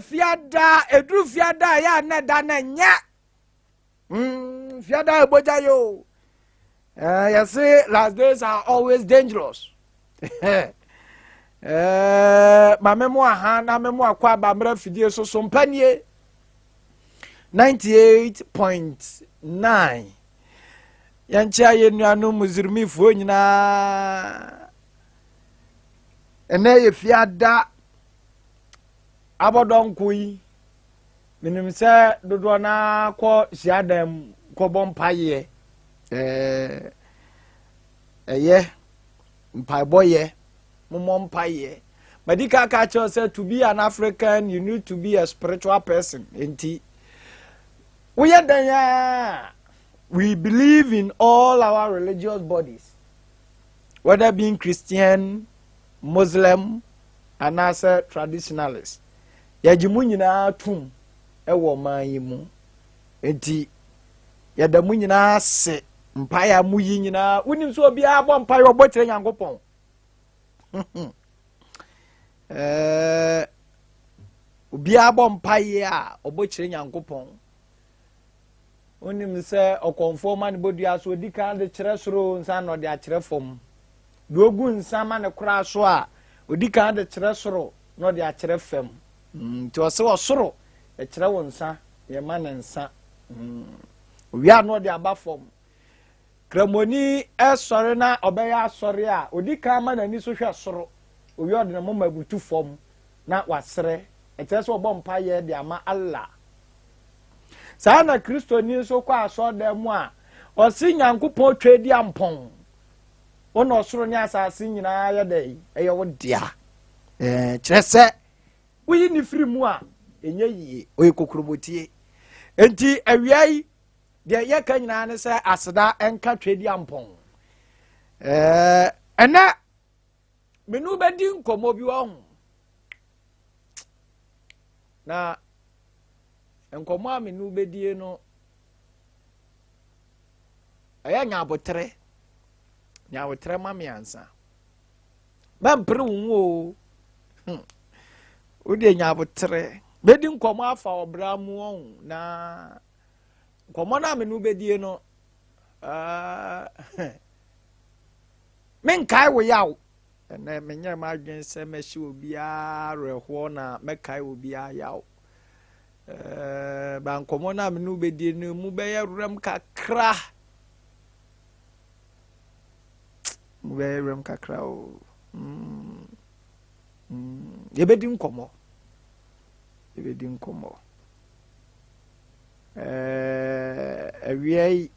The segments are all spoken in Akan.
fiada edru fiada ya na da na nya fiada eboja yo you say last days are always dangerous mamemo aha na memo akwa abamra fidie so Sompa 98.9 yancha yenuanu muzirmifo nyina ene ye fiada abodonko yi minim se dodo na kɔ siadam kɔ bompaye eye mpaiboye mompaye medical culture said to be an African you need to be a spiritual person enti we believe in all our religious bodies whether being Christian, Muslim, and as a traditionalist yajimu nyina tum ewo man yi mu enti yadamu nyina se mpaya mu yi nyina wonim so obi abɔ mpaya obɔ kyerɛ Nyankopɔn obi abɔ mpaya a obɔ kyerɛ Nyankopɔn wonim sɛ ɔkɔmfo ma ne bodua so odi kan de kyerɛ soro nsa na ɔde akyerɛ fam dogu nsa ma ne kora so a odi kan de kyerɛ soro na ɔde akyerɛ fam nti ɔse ɔsoro ɛkyerɛ wo nsa yɛma ne nsa owia na ɔde aba fam kramoni ɛsɔre na ɔbɛyɛ asɔre a odi kan ma n'ani so hwɛ soro owia ɔde ne moma butu fam na wasrɛ ɛkyerɛ sɛ ɔbɔ mpa yɛ de ama Allah saa na kristoni nso kɔ asɔda mu a ɔsi Nyankopɔn twa di ampɔn ɔna ɔsoro ne asase nyinaa yɛ dɛ ɛyɛ wo dia kyerɛ sɛ woyi ne firi mu a enye yie oye kokrobotie enti awia yi de yɛka nyinaa ne sɛ aseda enka twa di ampɔn ɛna menu bɛdi nkɔmmɔ bi wɔ ho na nkɔmmɔ a menu bɛdie no ɛyɛ nyabotere ma me ansa bɛmpere wo o wode nyabotere bɛdi nkɔmmɔ afa ɔbra mu ɔho na nkɔmmɔ no a menu bɛdie no menkae wo yaw ɛnɛ menyɛ m'adwen sɛ mɛhye obiara werɛhoɔ na mɛkae obiara yaw bankomo na menu bedie no mu bɛyɛ rem kakra o yɛbɛdi nkɔmmɔ awia yi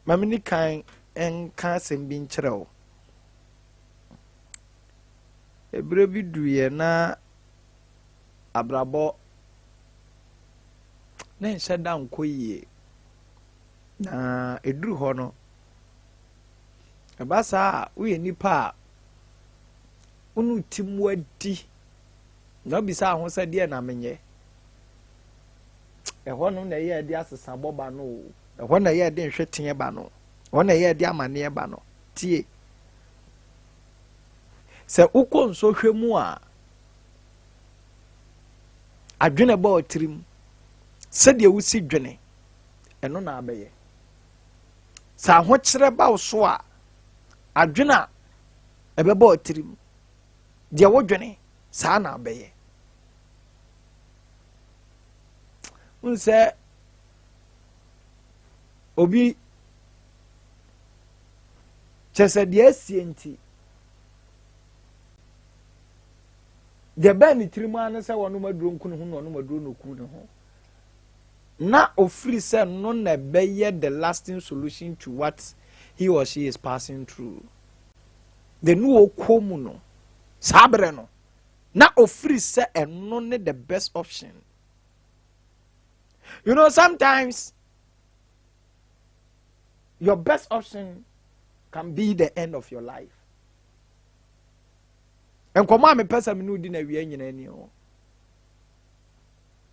mamini kan enka asɛm bi nkyerɛ wo ebere bi duye na abrabɔ na nhyɛ da nkɔ yie na eduru hɔ no ɛba saa woyɛ nipa a wonu tim wadi na obisa ho sɛ deɛ na menyɛ ɛhɔ no na ɛyɛ de asesa bɔba no ɛhɔ na ɛyɛ de nhwɛ teɛ ba no ɛhɔ na ɛyɛ de amaneɛ ba no tie sɛ wokɔ nso hwɛ mu a adwene ba otirim sɛdeɛ wosi dwene ɛno na abɛyɛ sɛ ahokyerɛ ba wo so a adwene a ɛbɛba otirim deɛ wodwene saa na abɛyɛ unsɛ obi kyɛ sɛ deɛ asie nti deɛ bɛn ne tirim a ne sɛ wɔno maduro nku ne ho na ɔno maduro no ku ne ho na ofiri sɛ no na ɛbɛyɛ the lasting solution to what he or she is passing through the no okomu no sabre no na ofiri sɛ ɛno ne the best option. You know, sometimes your best option can be the end of your life. And come on, me person me no di na wiye nyina ni o.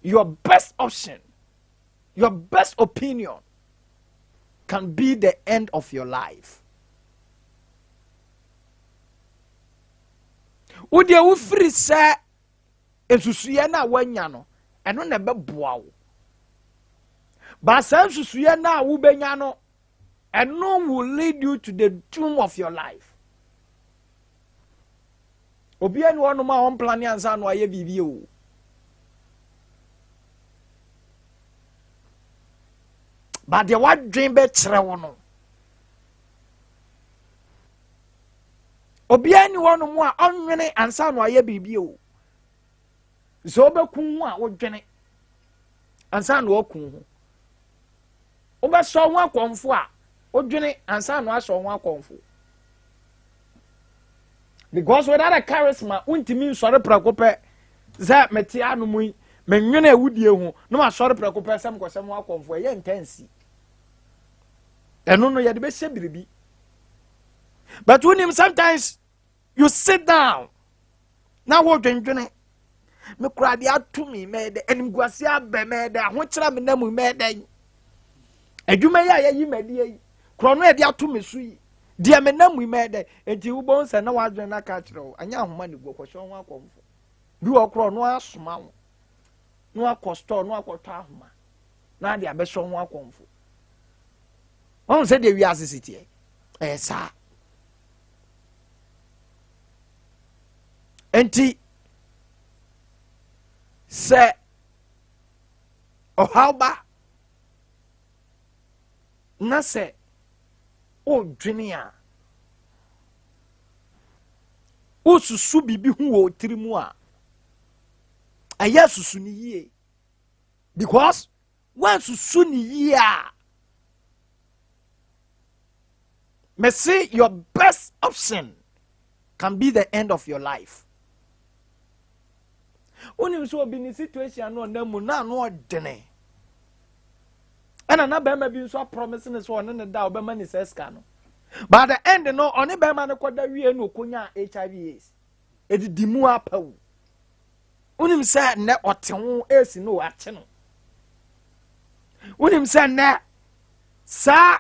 Your best option, your best opinion can be the end of your life. Wo de wo free say esusuye na wanya no ɛno na ɛbɛboa wo but saa nsusuiɛ no a wobɛnya no ɛno will lead you to the doom of your life obiara ni wɔnom a ɔmplane ansa no ayɛ biribi o but deɛ wadwen bɛkyerɛ wo no obiara ni wɔnom a ɔnwene ansa no ayɛ biribi o sɛ wobɛku ho a wodwene ansa no waku ho wobɛsɔ ho akɔmfo a wodwene ansa no asɔ ho akɔmfo because without a charisma untimi nsɔre prɛko pɛ sɛ mete anom yi menwene awudie ho na masɔre prɛko pɛ sɛ mkɔsɛm ho akɔmfo ɛyɛ ntansi ɛno no yɛde bɛhyɛ biribi but wonim sometimes you sit down na wodwendwene me kura de ato me mɛɛdɛ animguase abɛ mɛɛdɛ ahokyerɛ me namu mɛɛdɛ adwuma yi a yɛyi mɛdeɛ yi korɔ no yɛde ato me so yi deɛ me namu mɛɛdɛ enti wobɔn sɛ na wadwene na ka kyerɛ wo anya ahoma ne guɔ kɔhyɛ ho akɔmfo bi wɔ korɔ no asoma wo no akɔ store no akɔtɔ ahoma na de abɛhyɛ ho akɔmfo wɔn sɛ deɛ wiase siteɛ ɛyɛ saa enti sɛ ɔhaw ba na sɛ odwene a osusu bibi ho wɔ tiri mu a ɛyɛ susu ne yie because when susu ne yie a may say your best option can be the end of your life. Unim so be ni situation no na mu na no odene. Ana na be ma bi so promise ne so one ne da obema ni seska no. But at the end no oni be ma ne koda wie no konya HIV AIDS. Edidi mu apawu. Unim say ne otewo esi no ache no. Unim say ne sa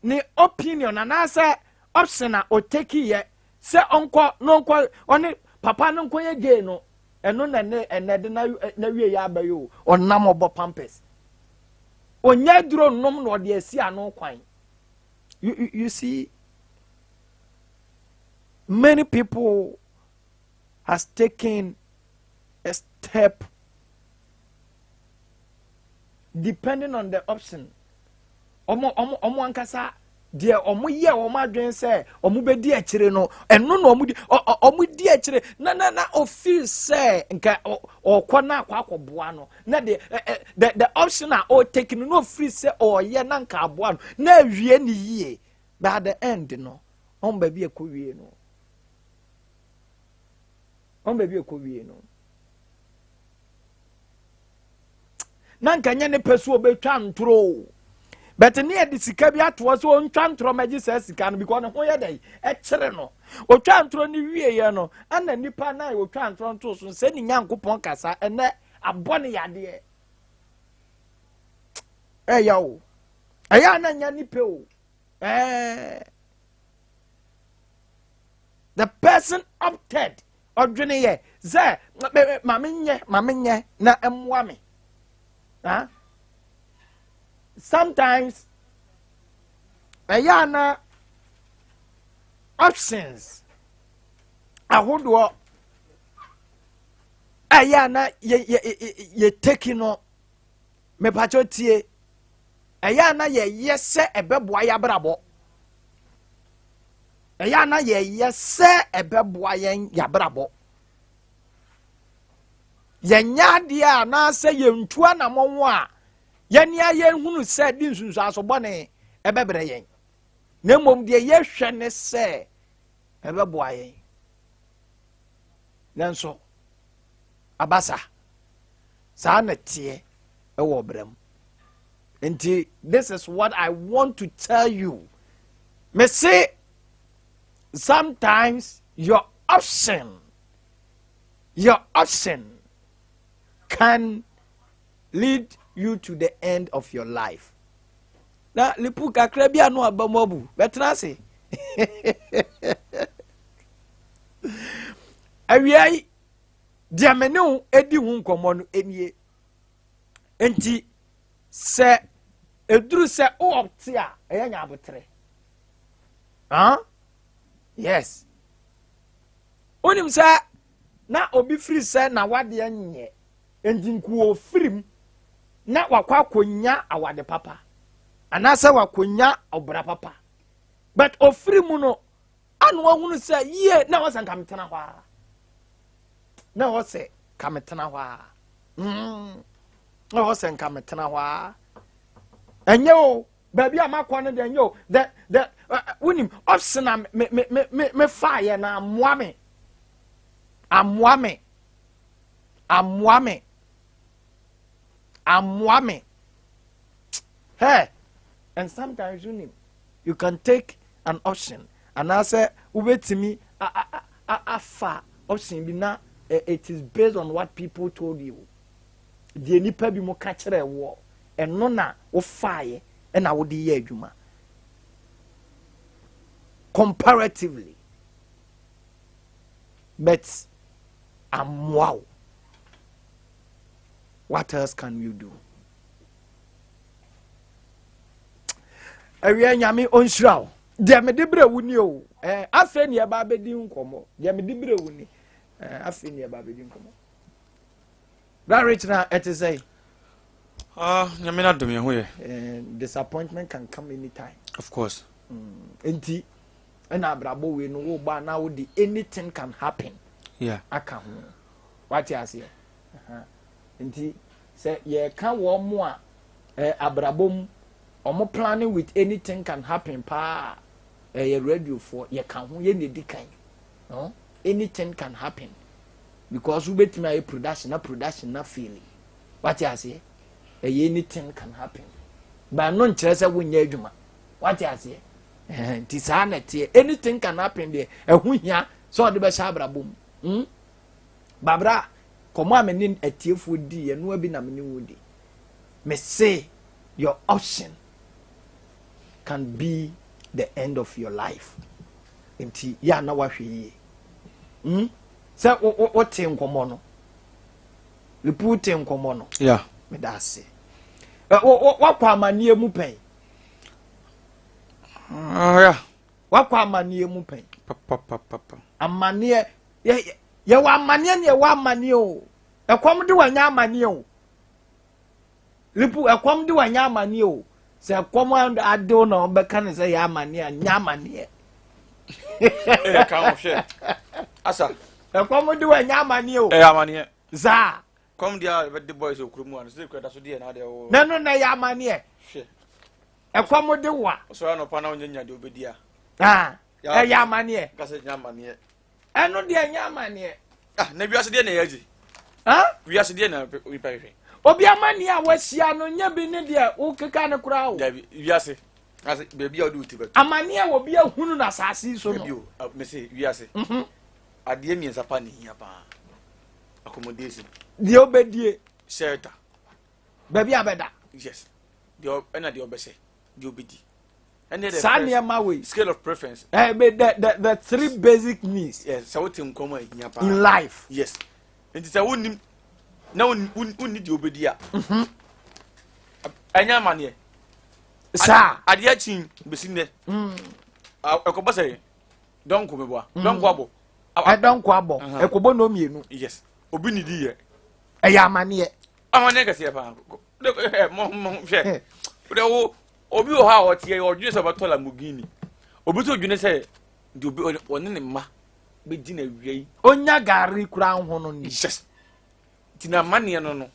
ni opinion anase option a o take ye se onko no onko oni papa no nko ye gay no eno na ne enede na wie ya abayo onam obo pampers onya duro nom no de asi ano kwan you see many people has taken a step depending on the option omo ankasa de omo ye omo adwen se omo be di akire no eno no omo di akire na o feel say nka okọ na akwakoboa no na the option a o take no feel say o ye na nka aboa no na awie ni yie by the end no on ba bi ekowie no on ba bi ekowie no na nka nya ne pesu obetwa ntoro but near the Sicabia was one chantro magis can be gone where day at Sereno. O chantro ni viano, and the Nipa na will chantron to sending young Cuponcasa and that a bonny idea. Eh, yo, Ayana Yanipo. The person opted or Jenny, Zay, Maminya, na mwami. Huh? Sometimes ayana options ahodo ayana ye taking no me pacho tie ayana ye yese ebeboa ya brabo ayana ye yese ebeboa yen ya brabo ye nyade a na se ye ntua na monwo a yani ayen hunu se di nsunsu asobone ebebre yen na mom de ye hwe ne se ebeboa yen nanso abasa sa na tie ewo bram nti this is what I want to tell you. Me say sometimes your option can lead you to the end of your life. Na lipu kakra bia no abamobu betra se awiai dia me ne wo edi hu nkomo no enie enti se eduru se o opte a eya nya abotre yes onim se na obi free se na wade nye enti nkuo firim na wakwa akonya awade papa anase wakonya obra papa but ofirimu no anu ahunu se ye na wasa nkametena hwa na wose kametena hwa na wose nkametena hwa enye o baby amakwa no de enye o the unim opsina me fire na amwame hey and sometimes you can take an option and I say ubetimi afa option bi na it is based on what people told you the nipa bi mo ka kire wo eno na wo fire na wo de ye adwuma comparatively but wow, what else can you do? Ewe nyame onhirawo de me de bre wuni o afa ni e ba bedi nkomo de me de bre wuni afa ni e ba bedi nkomo that rich na it is say nyame na dom ye ho ye disappointment can come anytime of course enti na abrabo we no wo ba na wo di anything can happen yeah aka ho what you say enti say ye ka wo mo a abrabom omo planning with anything can happen pa ye radio for ye ka ho ye ne di kan no anything can happen because we bet me production na feeling what you say anything can happen but no nkyere say wonya adwuma what you say ti sa na tie anything can happen there ehu hia so de be sha abrabom babra komo ameni atiefo di ye no abi na meni wodi me say your option can be the end of your life enti ya na wahwe yi say what tin komo no reporting nkomo no yeah me da se wakwa amanie mu pen yeah wakwa amanie mu pen papa amanie ye wa amanie ne wa amanie o ekom de wanya amanie o lipu ekom de wanya amanie o se ekom ade na obeka ne se ya amanie anya amanie ka o hwe asa ekom de wanya amanie o amanie za come there with the boys okrumu an say kweda so de na de o na no na ya amanie hwe ekom de wa so na pa na onyanya de obedi a ya amanie ka se nya amanie eno de anya amanie na biase de na yaji biase de na we pahwe obi amanie a wasia no nya bi ne de o keka ne kura o da biase ase bebi a odi utiba amanie a obi ahunu na asase so no bebi o me say biase ade mi nsapa ne hia pa accommodation de obedie shelter baby abeda yes the obese the obedi and the sanya we scale of preference the three basic needs yes so what in common in life yes and it's a wonim na wonni the obedi a anya mane sa ade a chin besi ne ekobo say don ko meboa don ko abo don ko abo ekobo no mienu yes obi ni di ye eya amane ka se pa mo hwe de wo obi o ha o tie o dwene se batola mugini obi to dwene se de obi one ne ma be di na wiei onya gari kura ho no ni yes tina mane no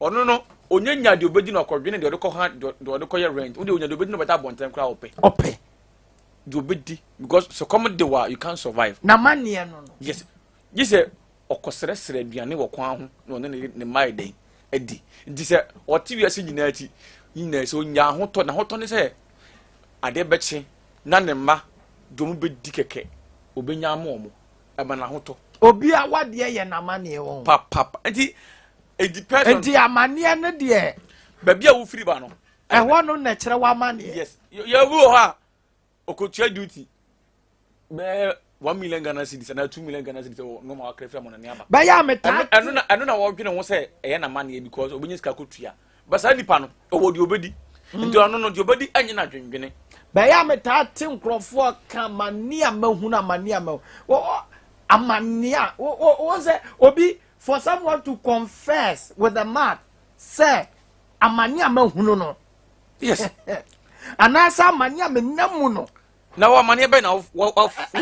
ono no onyanya de obedi na okodwene de odeko ha de odeko ye rent wo de onya de obedi no beta bonten kura ope de obedi because so come de wa you can't survive na mane no yes say okosere aduane wo kwan ho na one ne mai den edi nti se oti wiase nyina ati nyina se onya ho to na ho to ne se ade beche na ne ma dom be di keke obenya ma omo eba na ho to obi a wade ye na mane won papa nti it depends on nti amane ne de ba bia wo firi ba no ho no na kire wa mane yes you wo ha okotua duty be 1 million Ghana cedis and 2 million Ghana cedis no more crefra mon niaba ba ya meta anu na wo dwene ho say e na mane because obinyi ska kotua ba sa nipa no o di obedi nti anu no di obedi anyi na dwendwene ba ya meta te nkrofo ka mania mahunu amania ma amania o say obi for someone to confess with the mouth say amania mahunu no yes anasa amania menamu no na wa mane be na wo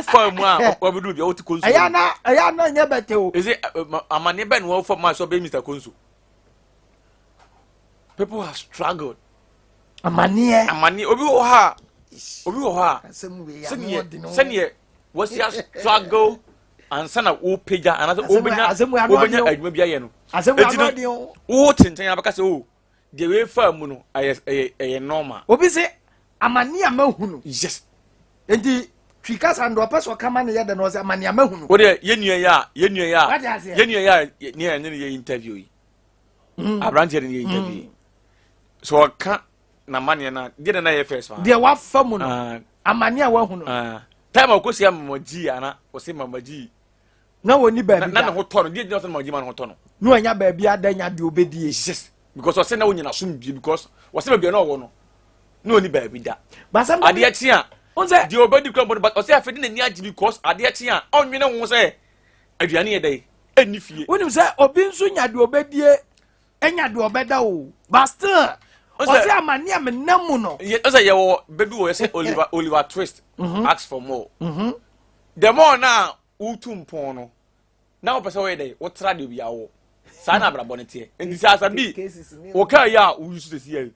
fa mu a obedu bia wo ti konsu aya na nya bete o is it amane be na wo fa mu so be Mr. Konsu people have struggled amane obi wo ha senior was ya struggle and sana wo peja anasa obenya adwuma bia ye no azemu wo tenten abaka se o de we fa mu no aye normal obi se amania mahunu yes enti twika sando apeso kama ne yede no se amania mahunu wo de yenua ya ne interview yi abrante ne interview so ka na mania na de na ye first one de wa fa mu no amania wa hunu time akosi amaji ana o se mamaji na woni ba bi na ho to no de no se mamaji ma no ho to no no anya ba bi adanya de obedie yes because o se na wonyina sum bi because o se ba bi na owo no no oni ba bi da basam ade ya tia de obedi kro but o se afedi na ni agi because ade ya tia onwene ho se aduane ye dai eni fie wonim se obi nso nya de obedie enya de obeda o but still o se amania menamu no o se ye wo bebi wo se Oliver Twist ask for more the more na utumpon no na o pese wo ye dai wo tra de bia wo sa na brabo ne tie enti sa Asabee wo ka ya wo yusu se sie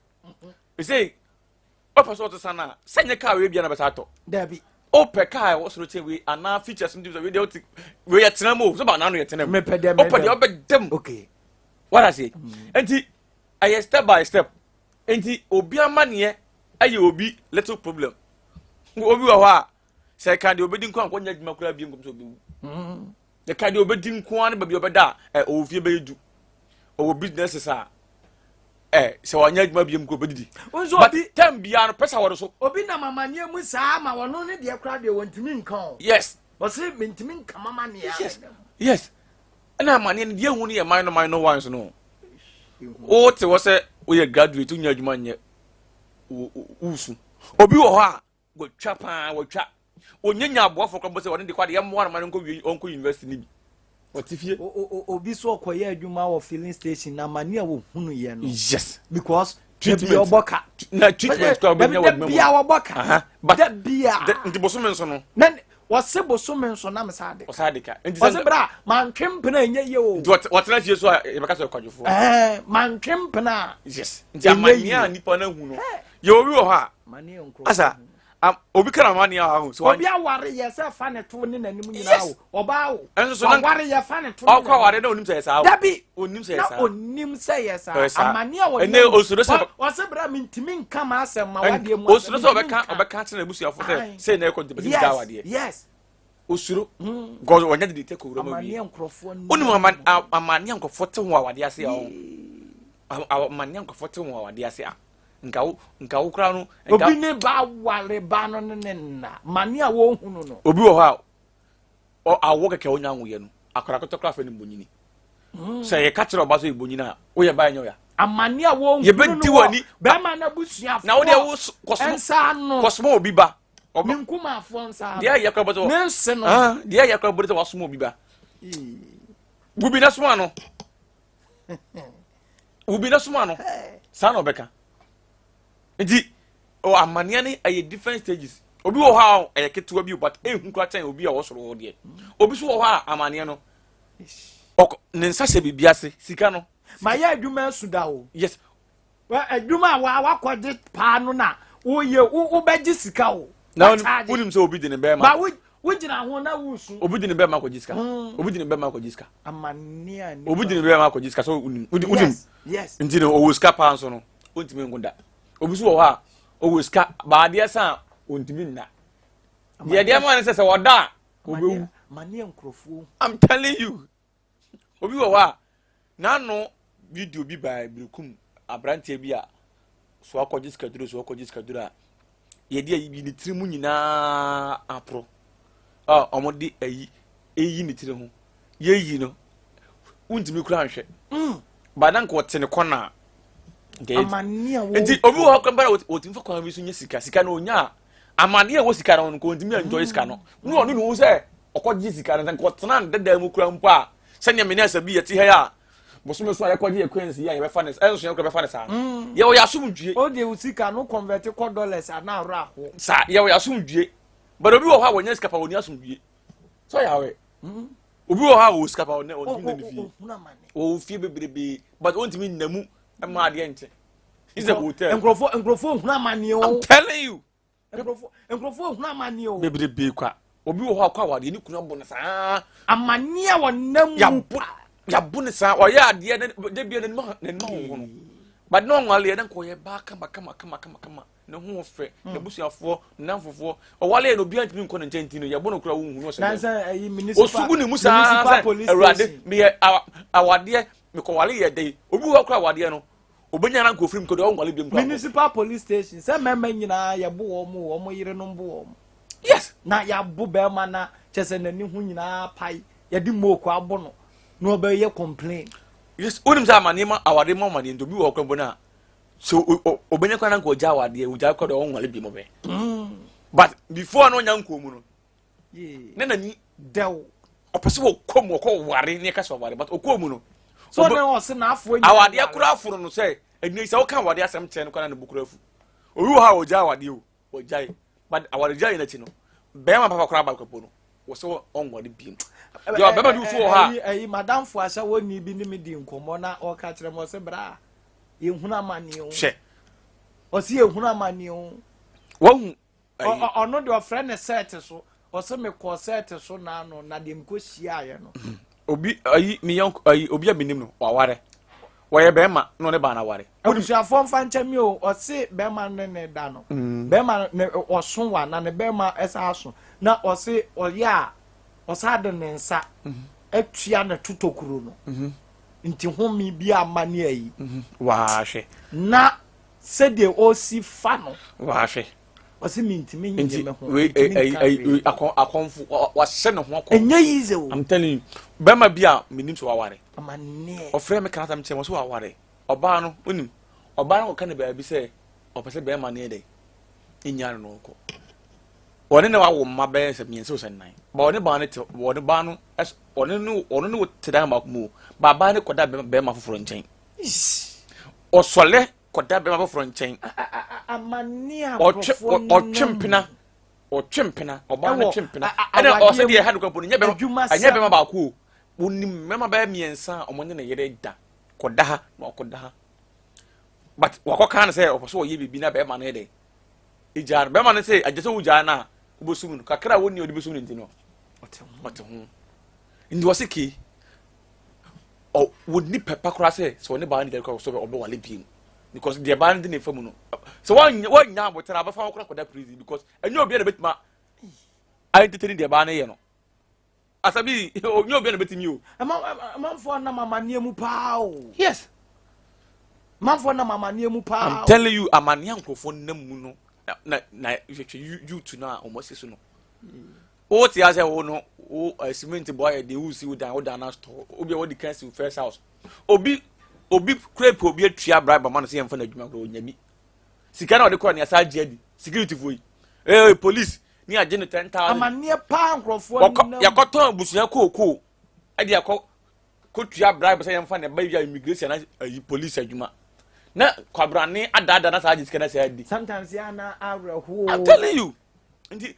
e say o pese wo to sana senye ka we bia na besa to dabi o pe ka wo so che we ana features ndi we dey we yetena mo so ba na no yetena mo o pe de o be dem okay what I say enti I step by step enti obi amane aye obi little problem obi wa ha say kan de obedi nko ankonya djuma kura bi nkom so obi de kan de obedi nko an ba bi obeda o fie be edu o business sa se wanya djuma bi nko obedi but time bia no pesa woro so obi na mamane mu saa ma wono ne de kura de wontimi nkan yes o se mentimi nkan mamane ya yes na amane ne de hu ne ye minor ones no o te wo se o ye graduate unya djuma nye usu obi wo ha go twa pa wo twa onyenya aboafo kro bo se won de kwade yemmo na man onko university ni bi otifie obi so okoye adwuma wo filling station na mania wo hunu ye no yes because treatment oboka na treatment ko be nya wo memo bia oboka but da bia nti boso men so no na wose boso men so na mesade osadeka nti wose bra man twempena enye ye o what na tie so e be ka so kwadwofo man twempena yes nti amania nipa na hu no ye obi wo ha mania nkro asa obi kana mania ha so obi aware ye se fa ne to ne nanim nyina wo oba wo enso na aware ye fa ne to okwa ware na onim se yesa wo dabi onim se na yesa onim se yesa amania wo ene osuro se wose bra mentimi nka ma asem ma wade mu osuro se obeka tena busuafo se na ekon tebedi da wade yes osuro god wonya de take owura ma wi amania nkrofo onim amania nkrofo te ho awade ase a amania nkrofo te ho awade ase a nka wo kra no obi ne ba ware ba no ne na mania wo hunu no obi wo ha o awo keke onya nwo ye no akora kotokra fa ni bonyini se ye ka kire obaso ibonyina wo ye ba enyo ya amania wo hunu ye bedi wani be ma na busuafo na wo de wo kosmo obi ba minkuma afo nsa dia ye kra bozo nense no dia ye kra bozo wasmo obi ba gubi na suma no ubi na suma no sa na obeka nti o amania ni aye different stages obi wo ha aye ketewa bi but ehun kwa tan obi a wo soro wo de obi so wo ha amania no ne nsa se bibia se sika no ma ya adwuma suda o yes wa adwuma wa kwaje pa no na wo ye wo beji sika o na wonim se obi de ne be ma ba wo gina ho na wo su obi de ne be ma kwaji sika obi de ne be ma kwaji sika amania ni obi de ne be ma kwaji sika so wonim yes nti no owo sika pa nso no ontimi ngunda obi so wo ha owo sika ba de sa ontimi nna de ma ne se woda obewu mania nkrofo I'm telling you obi wo ha na no video bi ba birukum abrantie bi a so akwaji sika duro ye de ayi bi ni tirimu nyina apro omodi eyi ni tire ho yeyi no untimi kura nhwe badan ko tene kona amania wo enti obi wo kwambara otimi fa kwa bi so nya sika na onya amania wo sika no ko ntimi enjoy sika no no onu no se okogye sika no ko tena ndeda mu kura mpo a se nya meni Asabee yeti he ya bosume so ayekogye ekwensi ya ye be fa ne enso so ye be fa ne sa ye wo yasumdue o de usika no convert ko dollars ana ara ho sa ye wo yasumdue but obi wo ha wonya sika pa wonya asumdue so ya we obi wo ha wo sika pa wonya ni fi o fi bebrebe but ontimi namu ma ade ente is a hotel enkrofo huna mani o I'm telling you enkrofo huna mani o bebrebe kwa obi wo ha kwa wade ni kunu bo ne sa amania wonam ya bu ne sa o ya ade de bia ne ma ho but no nwale na ko ye ba kama ne ho fe ne busuafo nanfofo o wale no bia ntimi nko ne ntenti no ye bo no kura wo hu no se na municipal osugu ni musa awade me awade me ko wale ye dai obi wo kura awade no obenya na nko frim ko de o nwale bia mko municipal police station se memma nyina ye bo wo mo yire no mbo wo yes na ya bo be ma na chese nani hu nyina pai ye di moko abo no no be ye complain yes unim sa mani ma awade ma mani ndobi wo kwambo na so obenya kwa na nko ja awade uja kwa de o nwale bia mo be but before no nya nko mu no ne nani dew opese wo kom ko ware ne ka so ware but okomu no so na o se na afo nya awade akura aforo no se eni se wo kan awade asem chen kwa na ne bukura afu owi wo ha oja awade o jai but awade jai na chi no be ma papa kura ba kwapo no wo so onwade bi yo be ma du so ha madam fo asha woni bi ni me di nkomo na o ka kire mo se bra ye huna mani o hwe o si ye huna mani o wo ono de ofre ne set so o se me ko set so na no na de mko hia ye no obi mi yon obi a Mennim no waware wo ye be ma no ne ba na ware obusuafo mfa nchami o se be ma ne da no be ma ne oso wa na ne be ma esa aso na o se o ya o sa de ne nsa atua na tutokuro no nti homi bi amane ayi wa hwe na se de o si fa no wa hwe o se mintimi nyeme ho we akonfu wa hye ne ho akon enye yize o I'm telling you be ma bi a Mennim so waware amane o frɛ me kana tam che mo so waware oba no onim oba no ka ne ba bi se o pese be ma ne dey inya no ko woni ne wa wo ma be se miense o sennan ba woni ba ne te woni ba no woni no tedan ma mu ba ba ne koda be ma foforo nchen o sole koda be ma foforo nchen amane o twempena oba ne twempena ene o se de ha no kwapo nya be anya be ma ba ko woni mema ba miensa o mo ne yere da koda ha ma koda ha but wakoka na say o so ye bibi na be ma ne de ijar be ma ne say agese wuja na ubosum no kakra woni odi bosum nti no ote ho ndi wasiki o woni pepa kora say so ne ba ni de ko so be wale bi because the band ne famu no so one nya abotara ba fa kora koda prison because enyo obi na betima identity the ba na ye no Asabee onyo obi na betimi o manfo na mamane mu pa o yes manfo na mamane mu pa I'm telling you amane ankofo nam mu no na you to na almost so no o ti ase wo no o cement boy dey who see we down na store obi we dey cancel first house obi crepe obi atua bribe man say emfa na adwuma ko onyami sika na o de ko na asa adi security foi police ni age no 10,000 amane pa ankrofo yakoton busuya ko ade yakọ tua bribe say emfa na ba via immigration na police adwuma na kwabrane adada na sa age sika na sa adi sometimes ya na awreho I'm telling you ndi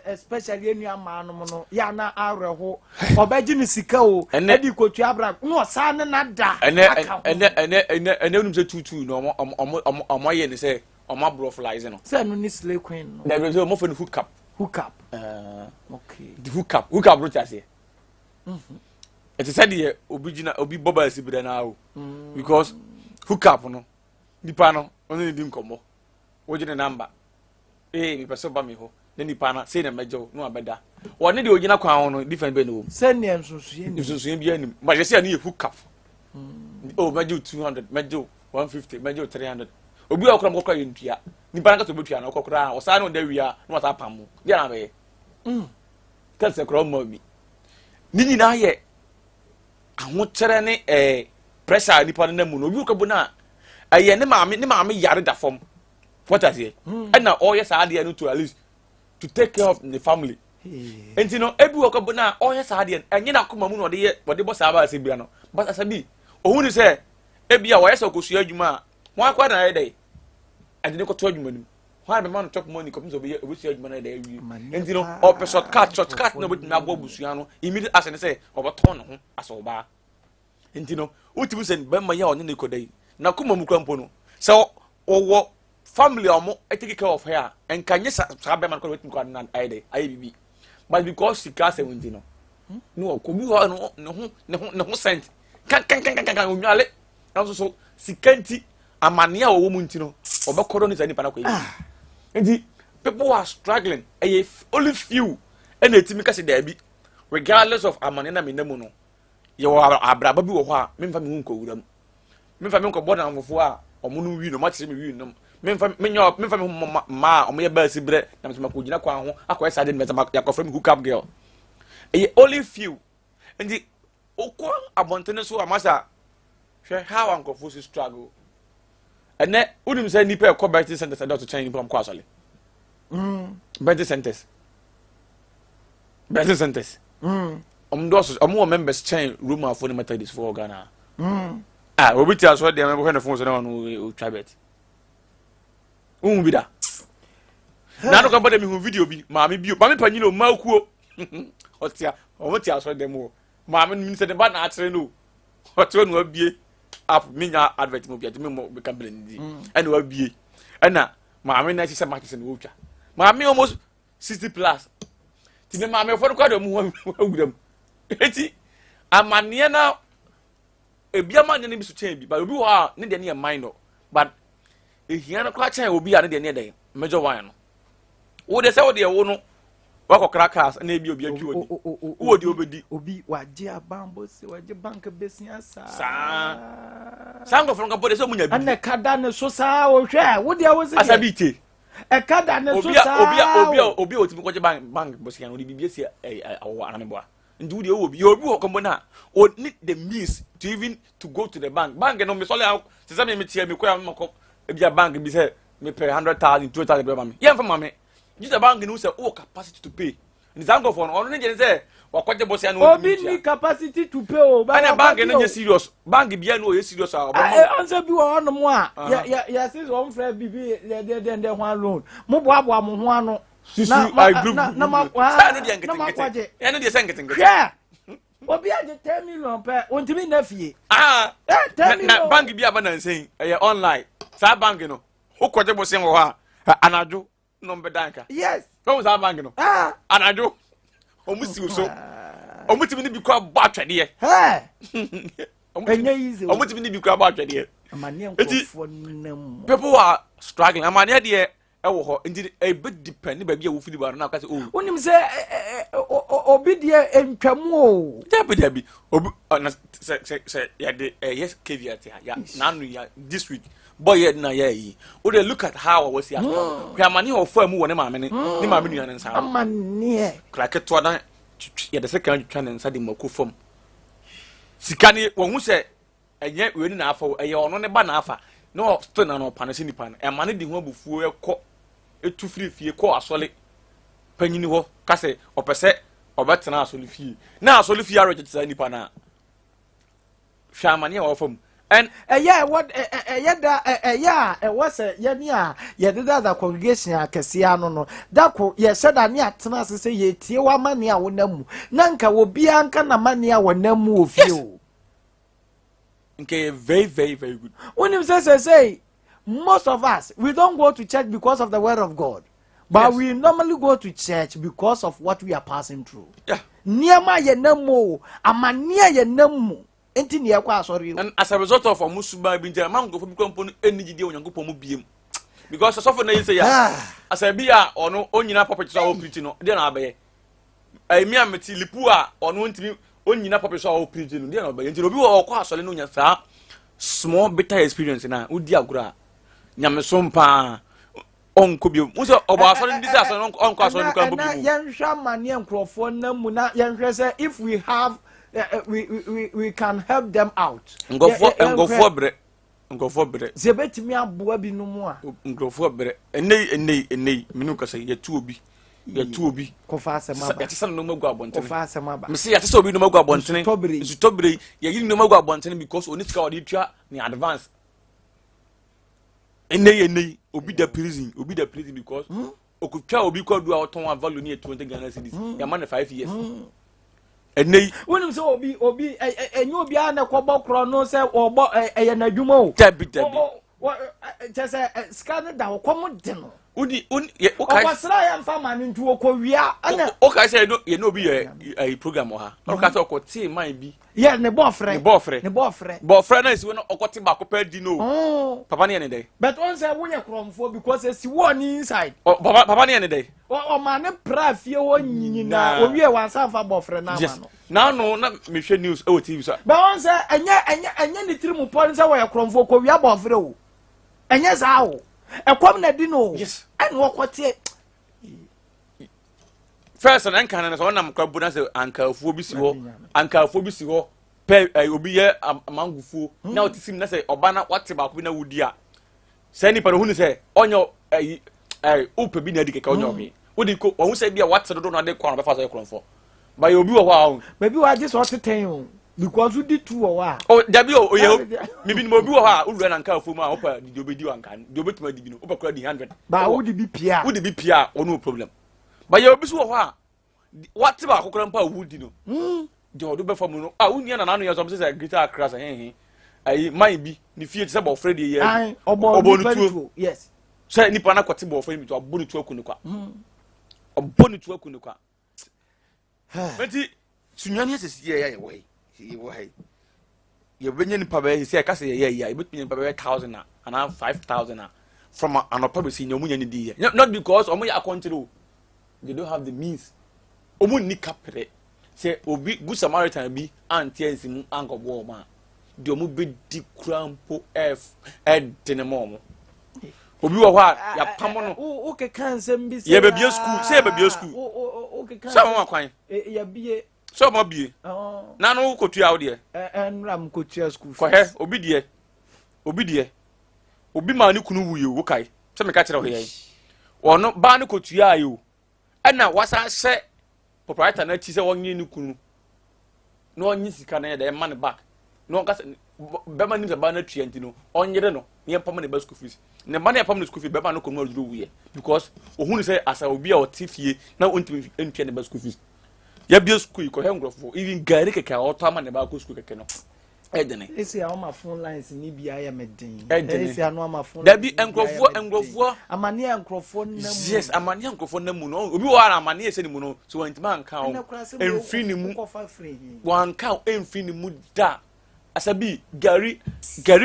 especially enu amanu no ya na awreho obeji ni sika o edi kotua bra no sa ne na da ene unum se tutu no omo ye ne se omo broflies no se no ni slay queen no there is omo for hook up okay the hook up bro chase it is said here obi boba sibira na o because hook up no nipa no oni di nkomo wo je ne number mi pese ba mi ho ne nipa na say na mejo no abeda woni de ogina kwan no different be no say ne nsunsuye bi anim but je say na hook up mejo 200 mejo 150 mejo 300 obi akora mkokora yentua nipa na ka to betua na okokora o sa no da wia no wata pam dia na be kase kro mo bi ni nyina ye ahokyere ne pressure nipa na mu no obi ko bu na aye ne maame yare da fom what I say and now all yes ade no to at least to take care of the family and you know ebi ko bu na all yes ade enye na koma mu no de bo sa ba se bia no but Asabee ohun ni say ebi a wo yes okosua adwuma mo akwa na ye dey and ne ko to adwuma nim why be man chop money come so be obusua adwuma na dey wi and you know or shortcut no bit na bo busua no immediate as ne say oboton no ho aso ba and you know ultimately say be ma ya onye ne ko dey na kuma mu krampo no so owo family omo take care of her and kanye sa be man ko wetin ko na ayi bibi but because she can say no no ko bi ho ne ho sent kan onwale na so sikanti amane a owo mu ntino obekoro ni sani pa na ko yi ndi people are struggling only few and etimi ka se da bi regardless of amane na menamu no ye wo abraba bi wo ho a memfa me hu ko wuram memfa me ko boda amfofo a omo wi no ma kire me wi no memfa me ma omo ye ba sibre na me ko gina kwa ho akoy sade me yakofra me hook up girl only few and the okon abontene so amasa hwe how ankofo si struggle and then unim say nipa e ko birthday center say to change nipa ko asole birthday centers omo members change room for the Methodist for Ghana obi ti aso de me bo hwe ne phone so na no twa bet bi da na no ka bode mi hu video bi maame bio maame panyino makuo otia omo ti aso de mo maame mi se de ba na atere no otia no abie app minya advert mo biati mo be ka blend di and wa bie na maame na se market no wotwa maame almost 60 plus ti me maame fo ko do mo wudam eti amane na ebia ma nyane bi so chen bi but obi wa ne de ne minor but ehia na kwa chen obi a ne de ne den major one no wo de se wo de wo no wakokra cars na ebi obi atwi odi wo de obedi obi waje abambo se waje bank besia sa sango from kapode so munya bi ana kada ne so sa wo hwe wo de wo se Asabee te e kada ne so sa obi otimi ko je bank besia no de bibia se awo aname boa ndu de obi wo kombo na o need the means to even to go to the bank no me sole se se me tie me kwa me ko ebia bank bi se me pay 100,000 200,000 be ba me ye mfa ma me use the bank no say oh capacity to pay in zango for no no je say wakoje boss ya no obi ni capacity to pay o ba bank no ye serious bank bia no ye serious a answer bi wo no mo a ya sis one friend bibi de ho loan mo boabo mo ho ano I group na ma no de ya no de senkete yeah obi aje 10 million pe ontimi na fie na bank bia ba na nsen e online sa bank no ukoje boss en wo ha anajo no bedanka yes come sa bank no anajo omusi so omutimi ni bi kwa ba twede enye easy omutimi ni bi kwa ba twede amane nkofo nam people are struggling amane de wo ho ndi e bit depend ba bia wo fili ba na ka say onim se obi de entwamu o dabi obi na se ya de yes caveat ya na no ya this week boy na ya yi o dey look at how was ya kwa amane ho fa mu wo ne maame ne maame nua ne nsa amane krake to na ya de second twa ne nsa de mako fam sika ne wo hu se enye we ni na afa eye ono ne ba na afa no to na no panase nipa na amane de ho abufuo ekọ etu free fie kọ asole panyini ho ka se opese obetena asole fie na asole fie arege tsa nipa na hwamane wa fam and what was a yania ye did that congregation akese ano no dako ye said ani atena se ye tie wa mane a wonamu nanka wo bia anka na mane a wonamu ofio okay very very very good when you say most of us we don't go to church because of the word of God but yes. We normally go to church because of what we are passing through niema ye namu amania ye namu enti ne yakwa asori and as a result of omusuba bi ntia man go for bi kompo enigide onyankopon mu biem because so na say ya Asabee a ono onyina pop so a preach no de na abaye mi ameti lipu a ono ntimi onyina pop so a preach no de na abaye nti obi wo kwa asori no nya sa small bitter experience na udi agura nyame sompa onko bi muso obo aso ndi se aso onko aso nko ambo bi mu yenhwa mane enkrofo na mu na yenhwe say if we have we can help them out ngofo bre zebetimi aboa bi no mu a ngofo bre enei minu kasa ye tu obi kofa asema ba ya tesa no magu abonten kofa asema ba me se ya tesa obi no magu abonten zutobere ye yiri no magu abonten because oni sika odi twa ni advance enei obi da prison because okutwa obi kwadu a oton value ni 20 Ghana cedis ya man 5 years enei wonim se obi enye obi a na kwobọ kro no se obo eye na dwuma o tabi just scan da komo de no udi okasra ya mfa mane ntu okowia ana okase ye no obi ye program o ha okase okoti man bi ye ne bofre na si we no okoti ba ko pa di no papa ne dey but on say wo ye kromfo because si wo ni inside papa ne dey o mane pra fie wo nyina owie wansa fa bofre na ma no na me hwe news o TV so but on say enye ni tiri mu pon say wo ye kromfo ko wia bofre o enye za wo ekwam na di no yes and wokote first and kan na so na mkrabu na say ankafuo bi si ho pe obi ye amangufuo na otisim na say oba na wate ba ko bi na wudi a say ni pa no hunu say onyo upe bi na di keke onyo bi wodi ko ohun say bi a wate do no de kwa no be fa so ekromfo ba ye obi wo ho a ba bi wa je so teten o because we did two wa oh dabi o ye me bi no obi wo ho a ulu na nkafuo mu a opa di obedi wa nkan di obetuma di bi no opa kura di 100 ba wodi bi pia no problem ba ye obi so wo ho a wate ba akokora mpa wudi no de odo be famu no unia na nanu ye so say guitar crash ayi man bi ni fie se bo fredi ye obo yes say nipa na kwete bo fredi to abonu tu akunu kwa obonu tu akunu kwa enti sunyani asesi ye wai ye benye nipa be say ka say ye ye betunye nipa be 1000 and 5000 from an opa be see nyomunya ni di ye not because omo ya control they don't have the means omo ni kapre say obi good Samaritan bi antiensi mu ankobo ma de omo be di krampo denemo obi wo ha ya pamo no o ke kan sem bi ye bebie school say bebie school o ke kan say mo akwan ya bie so mo bie na no kotua wo de enram kotua school ko he obi de obi ma ni kunu wuye wo kai say me ka kire wo ye ono ba ni kotua ayo ana wasa se proprietor na ti se wonye ni kunu no onyi sika na de man back no ka be man ni se ba na tuanti no onyere no ne pam na ba school fees ne man ya pam na school fees be ba no kunu aduru wuye because ohun se asa obi a otifie na ontimi entwe ne ba school fees ya bi school ko he ngrofo even gari keke auto ama ne ba ko school keke no edene esi a ma phone lines ni bia ya medin esi a no ma phone dabi ngrofo amane nkrofo na mu yes amane nkrofo na mu no obi wa amane ese ni mu no so wantima anka o emfi ni mu wanka emfi ni mu da Asabee gari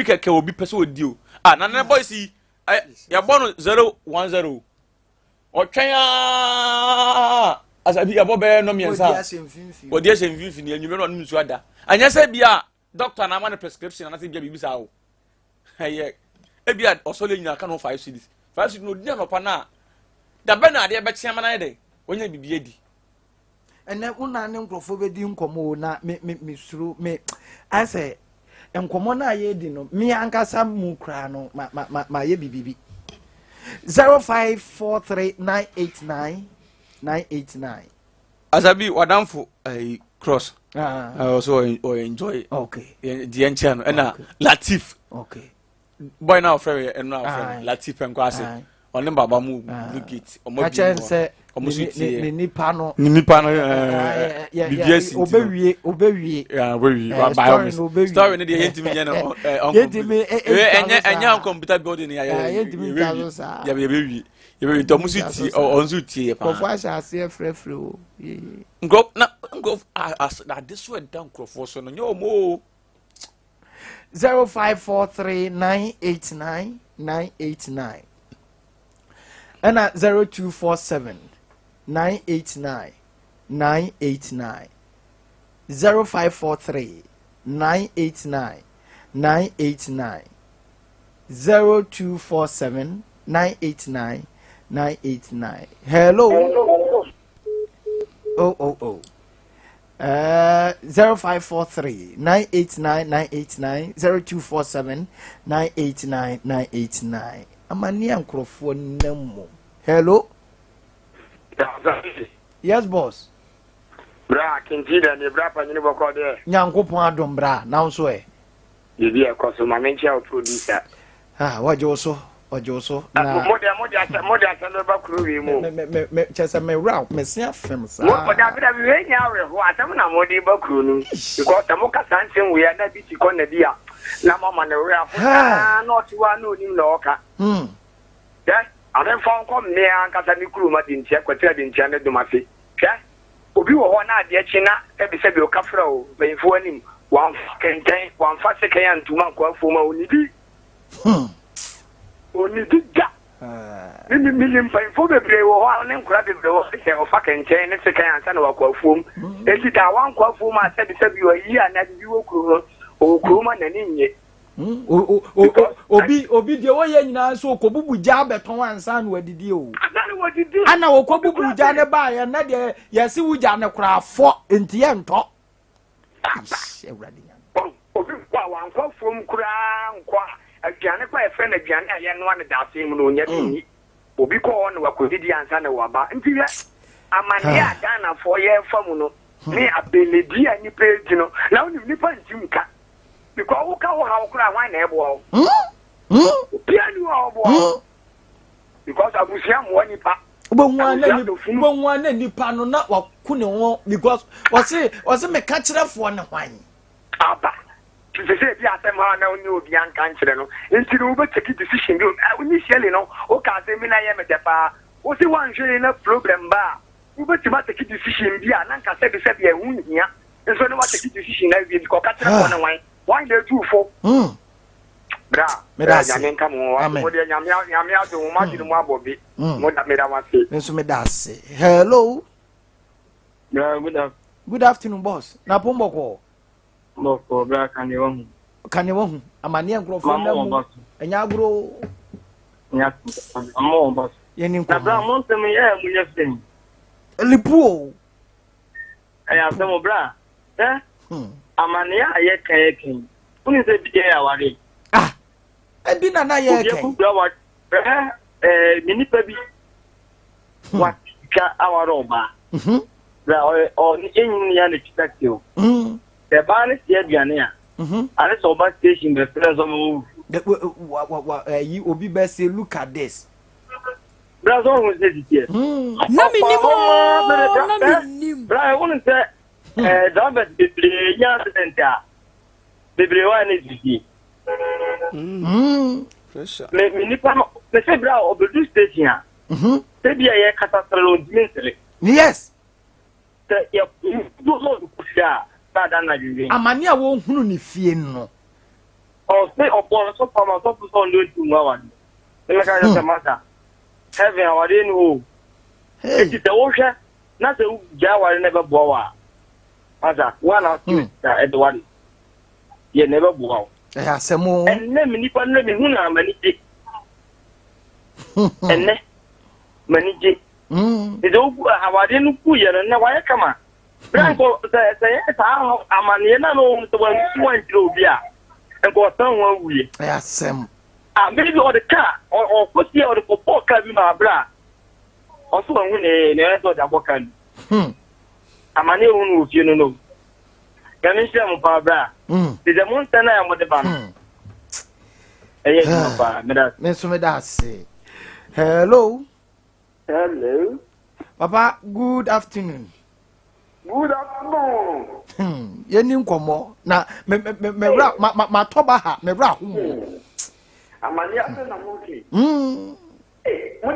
keke obi pese odi o na boys ya bono 010 otwen Asabee ya bobe no miensa odi asemfinfi ni enwume no no nsu ada anya se bia doctor na man prescription na se bia bibi sa o eye e bia osole nyina ka no 5 cedis no di na pa na da be na ade be chiama na ede onya bibi edi ene una ne nkrofo be di nkomo na me suru me ase nkomo na ye di no me ankasa mu kra no ma ye bibibi 0543989989 Asabee wadamfo cross also enjoy okay the enchant and Latif okay boy now friend and now friend Latif and kwase on baba mu gate ni nipa no BBS obewie story ne dey hint me no enya computer building ya be you to musiti on suti pa for ase frefre o ngop as na this way down crofo so no nyomo 0543989989 and 0247989989 0543989989 0247989989 989. Hello. Oh. 0543 989 989 0247 989 989. Amani ankrofo namo. Hello. Yes, boss. Bra, kinjida ni bra pa nyini boko de. Nyankopon adom bra, now so e. Bibi e koso ma menchi au producer. Wajo so. Na modi atando ba kuru wi mu. Me chese me raw, me sia fem sa. Mo ko da bi we nya awe ho atam na modi ba kuru nu. Because tamo ka sanchen we na bi ti ko na dia. Na mama na we afo na oti wa na onim na oka. Yeah, ade fon kom me an kasa ni kuru ma din tia kwatira din tia na dumase. Yeah. Obi wo ho na ade chi na e bi se bi o kafra o benfo anim. Wan kenten, wan fa se kan antuma kwa fo ma onidi. Onidi ga. Mimi mpa info bebre wo ho ne nkura bebre wo se o fa kenten ne se kan ansa na kwa fo mu. Enti da wan kwa fo ma se bi se bi o yi ana bi wo kuro o kuro ma na ni nye. Obi de wo ye nyina so kobubu ja beton ansa na wadidi o. Ana wo kobubu ja ne ba ye na de ye se wuja ne kura afo enti ye nto. Ewrade yan. Obi kwa wan kwa fo mu kura nkwa aduane kwa efe na aduane aye no ane da ase mu no nya bi. Obi ko no wakodidi ansa na waba. Enti ye amane ada na fo ye fa mu no. Ni abeledi ani page no. Na oni nipa ntimka. Because who can have a wine able? Piano or because I was young one nipa. One nipa no not what couldn't because was it me catch up for one wine. Abba. To say, yes, I'm on you, young country. Until you take a decision, you shall know, okay, I am a depa. Was the one showing a problem bar? You better take a decision, be an uncle said, a wound here. And so, no one take a decision, I will go catch up one wine. Why they do for? Bra, Yamin come on. Yamia to Martin Wabobi. What made I say? Mr. Medasi. Hello. Good afternoon, boss. Napomboko. Boko, black and you won't. A mania grow from them. And Yagro. Yes, I'm more boss. Yenim Brown, me, yeah, we just think. Lipo. I have some bra. Eh? Amania ye kayaking. Who is a bit away? I've been an aye. Minipabi. What our roba? Or in yan expect you. The ban is yet Ghanaian. And it's over station the present. You will be best look at this. Brazil was here. I wouldn't say. Robert Bibli, yes, and that. Bibli, one is here. Minipano, the Febra of the station. Maybe I catastrophe mentally. Yes. You don't know to push out. Amania won't huni fieno. Or say upon so from a top on doing to no one. Like I just a matter. Having our in who? It is the ocean, not the Jawa never bow. Mother, one or two at the one. You never go. Yes, some more. And then many people who are many. And then many. It's over how I didn't put you and now I come on. Branco says, Amaniana knows the one who went through Bia and got someone we. Yes, Sam. Maybe or the car or put the other for my bra. Also, when they thought that can. Amani won't you know. Can you say, Barbara? Did the monster and what the band? Miss Medasi. Hello. Hello. Papa, good afternoon. Good afternoon. Yenim komo na me toba ha me bra hu. Amani ase na moki. Mo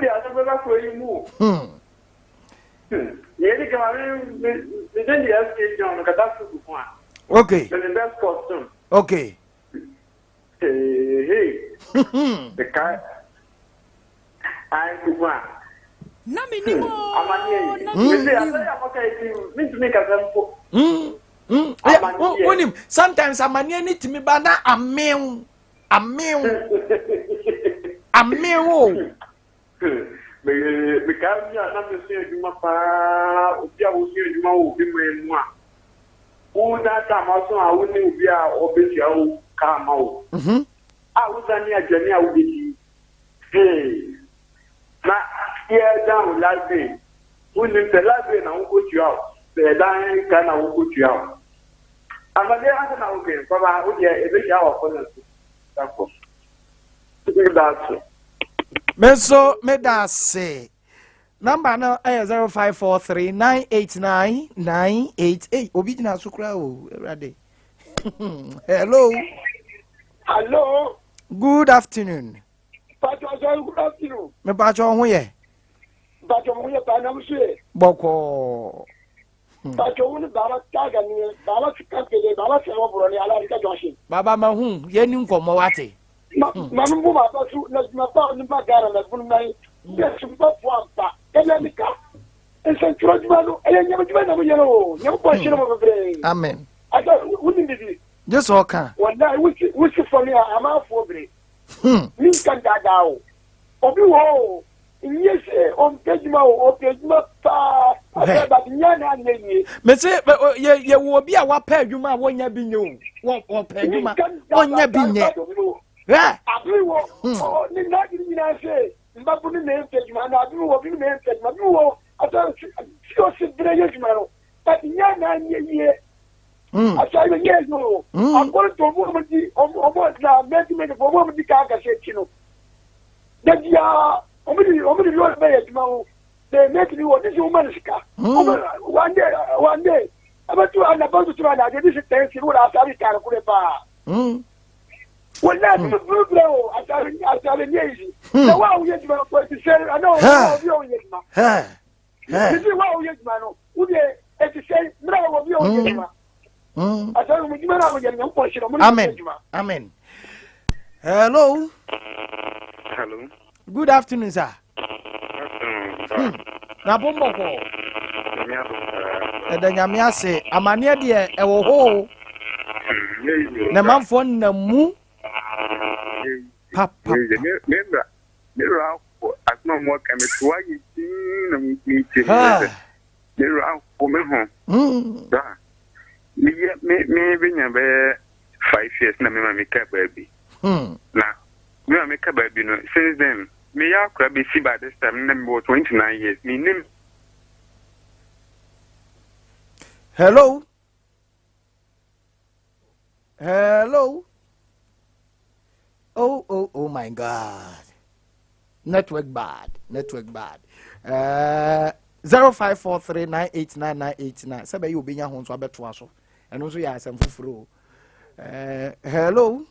de ase beba ko yi mu. Yedi kamari me den di ase John ka da su ku a. Okay. The best costume. Okay. Hey. The guy I ku a. Na minimo. Amani. Me say ase ya moka yi me to make a sample. Mennim, sometimes amani need to me ba na amew. me can't say you mapa, Udia you know, be my moi. Who that time also I wouldn't be a come out. I was near Jenny, I would be. Hey, down last day. Who lives the last day and I will put you out. The dying can I will put you out. I'm a little now again, but I would get a big hour for them. That's it. Meso medase. Number now 0543989988. Obijina sukra o erade. Hello. Hello. Good afternoon. Good afternoon. Me bacho ho ye. Bacho mo ye ba na mse. Boko. Bacho woni baba taga ni baba fikakele baba se wo bro ni ala rika joshi. Baba mahu ye ni nkomo wate. Mama mbu ma ba su na ba ni ba gara na bunu nai. Yes, mba fuampa. Ele nika. Ese trojmanu ele nyama jwana mo yero. Nyama kwa shiro mo bre. Amen. Ata woni ndi. Just oka. Wallahi wuci for me ama fo bre. Min kan dadao. Obi wo. Yes, on pejma o pejma pa. Aba ba nyana nyenye. Me say ye wo bi a wa pa adwuma wonya bi nye o. Wo pa adwuma. Wonya bi nye. Eh. Abi wo. Ni na ni na say. Mbabu ni me pejma na abi wo bi me pejma. Bi wo ata si dreje jumaro. But nyana nyenye. Asa yo yes no. Akoro to mo di omo na me for mo di ka ka se chino. Dia omidi yo be yetma o. They make me what this woman sika. One day. Abatu ana bantu tu ana this is tense wo Asabee kar kure pa. Wallahi bro Asabee nyezi. Na wa o yetma ko ti say I know wo bi o yetma. This is wa o yetma no. Wo de e ti say mra wo bi o yetma. Amen. Amen. Hello. Hello. Good afternoon, sir. Na bombo ko. Da nyamia se amane de e wo ho. Na manfo na mu. Papa. Mira, asno mo kame tuwa yi na mi ti. Mira ko me ho. Da. Me binya be 5 years na me make baby. Na me make baby no since then me ya kura be see by this time na me 29 years. Me name. Hello. Hello. Oh my God. Network bad. 0543989989. Sabe you be nya ho so abeto aso. Eno so ya asem fufuro. Hello.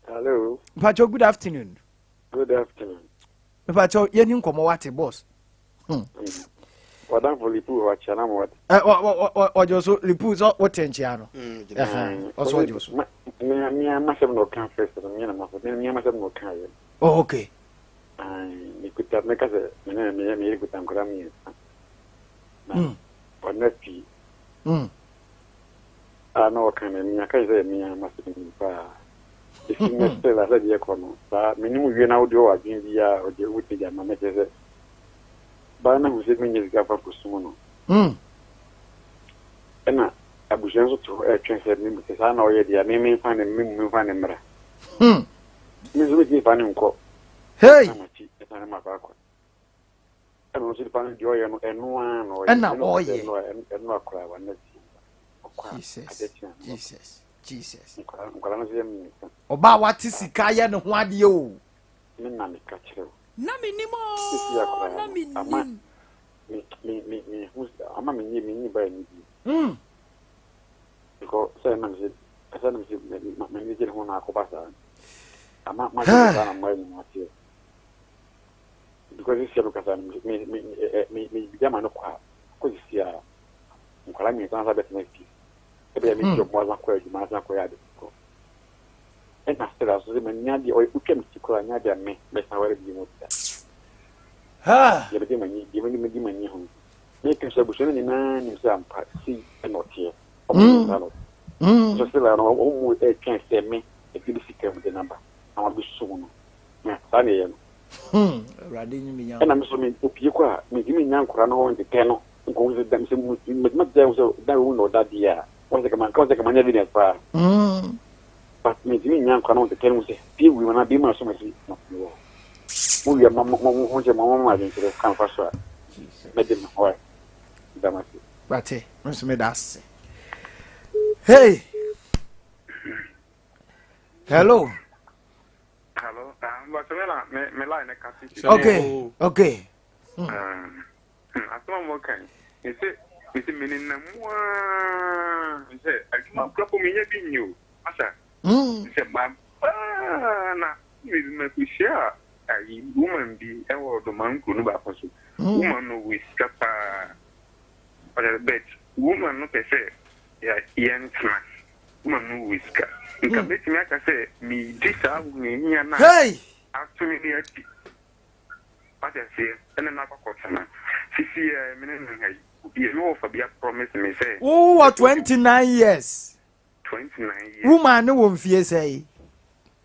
Hello. Pacho, good afternoon. Good afternoon. Pacho, ye ni nkomo wate boss. Wadan for lipu wa chana mo wat. Ojo so lipu so wotenchia no. Also ojo so. Me masem no kan first me na maso. Me masem no kan ye. Oh, okay. Ni kuta me kase me kuta mkora mi. Honestly. No kan me aka ze me masem pa. If you must tell us the economy, but minimum you now do again via or the wood media manager. Bana who said me is Gava Pusumono. And I was also to a translate me because I know yet, I may find a move and emra. Miss Wiki Fanning Co. Hey, I'm a backward. And was it finding joy and one or and no cry one. Jesus. Oba wati sikaya no ho ade o. Me na me ka kire o. Na minimo. Na minim. Me who's ama me ni ba ni bi. Because say man me jere ho na akobasa. Ama ma jere na ma ni ati. Because this yellow kasa me jama no kwa. Ko sia. Nkola mi tan sa bet na fi. Ebe mi job mo za kwa ejuma za kwa yade ko. And after so me nyadi o ukem tikora nyadi me sa ware bi mo ta. Ye be mani ho. Me ke so buso ni na ni sa ampa si enotie. O mo ta no. So se la no o mo e twen se me e bi sika mo de number. Ama bi so no. Na sa ne ye no. Radin me. And I'm so me Pukua, me give me Yankran on the kennel, go with them some much there was that one or that year. Was like a man, cause like a man evidence. But me give me Yankran on the kennel, say, we will not be much so much. We are mamma into the campus. Mednim, why? Damasi. Rate, Miss Medas. Hey. Hello. Hello. Me line Okay. Okay. I don't work. He said, meaning he said, I can't crop me being you. I said, ma'am, na, we share. A woman be ever the man could not pass. Woman with scapa. But I bet woman not a say, young smash. Woman with scap. You can make me, I say, me this out me and Hey! Actually, what I say, and another question. See, you know, for be a promise me say. Oh, 29 years. 29 years. Woman, no one fear say.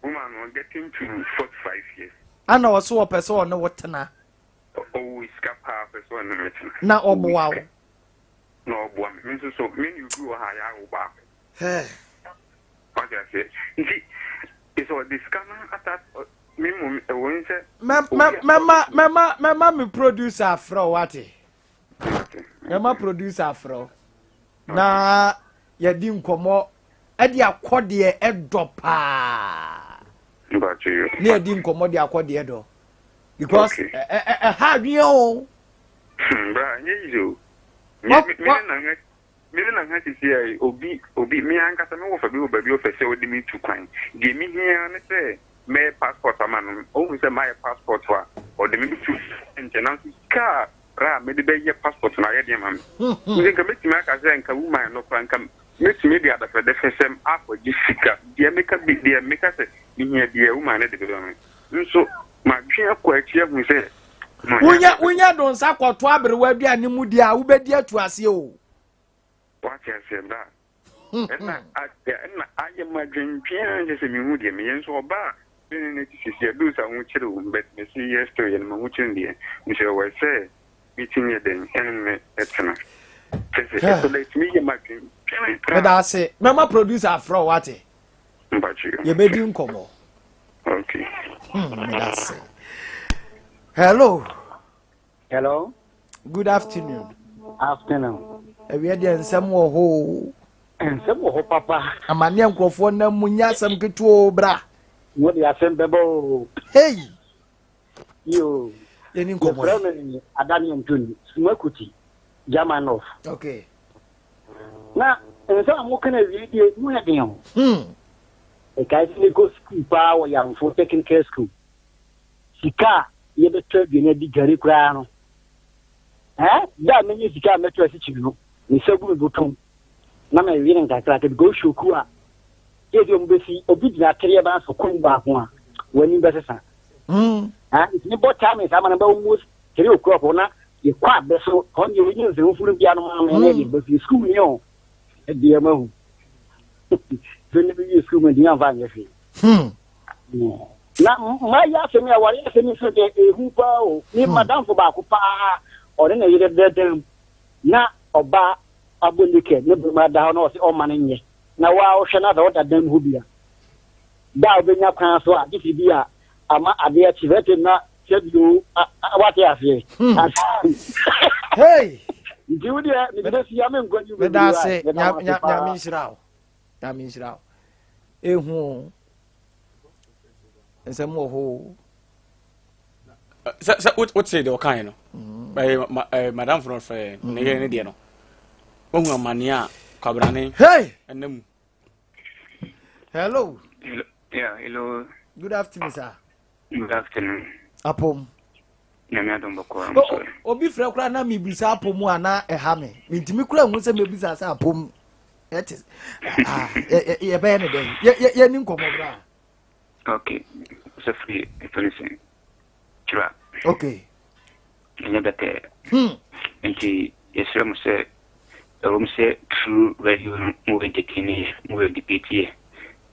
Woman, we're getting to 45 years. I know so a person, no what na. Oh, we scap half as one minute. Na obuwa. No, boy, means so, mean you grew a higher back. Hey. What I say, you see, it's all this scanner at that. Mama, me producer fro wati. Mama producer fro. Na yedi nkomo edi akode edo pa. Ni yedi nkomo di akode edo. Because hard yo. Bra, nyezo. Me na nga say obi me anka se me wo fa bi obabi o fa se odi mi tu kwan. Di mi hia ne say me passport amanu o hu say my passport wa o de mi tu internal ka ra me de be ye passport na ye de ma me. Ni nka me ti me aka say nka woman no kwan nka me ti me dia da fa de fesem akwa jisika. Di me ka bi di me ka say ni hia di woman na de be me. So ma twa akwa ti hu say Unya don sa kwato abrewa bi animu di a wo be di atu ase o. What I said that. And I am my dream piano, just a moody, and so bad. Then it is your do some which you bet me see yesterday and Mamuchin, which I was say, meeting you then, and etc. So let me my dream. But I say, Mama producer fro what? But you be doing como. Okay. That's it. Hello. Hello. Good afternoon. Afternoon. We are there some more ho. And some more papa. A man young crofon na munya some ketu bra. What you assemble? Hey. You. Any come on. Adanian Juni. Smokuti. German. Okay. Now, and so I'm walking a video. You have them. A guy go school power young for taking care school. Sika, you have a trade in a big crown. That many Sika metro you. Ni sabu butum na me wirin kakra ke go shoku a ye di ombesi obi dia tere ba so kun ba ho a wani be sesa ni bota me sa ma na ba almost 3 o'clock na ye kwa be so on ye yin ze furu bia no ma me ni be school ni o e dia ma hu so ni be school me dia va nye fi na ma ya se me awari se ni so de hu pa o ni madam fo ba ko pa o de na ye de na oba abonike ne buma da no se o manenye na wa o hwe na da o da dan hu bia da obenya kwan so a difi bia ama ade a chivete na chedu wate afi hey ndiudi ni bide si ame ngwanyu be da se nya mi nshirao ehu ensem ho what say the kind no madam from fe ne de no onwa mania kwabrane hey enemu hello yeah hello good afternoon sir good afternoon apom nyame adom bako obi frɛ kura na mi bisa apom ana eha me ntimi kura hu se me bisa sa apom it is ye be ne den ye ni nkomo bra okay so free listen chira okay nyame bete nti yesrem se say true radio moving technique moving DPT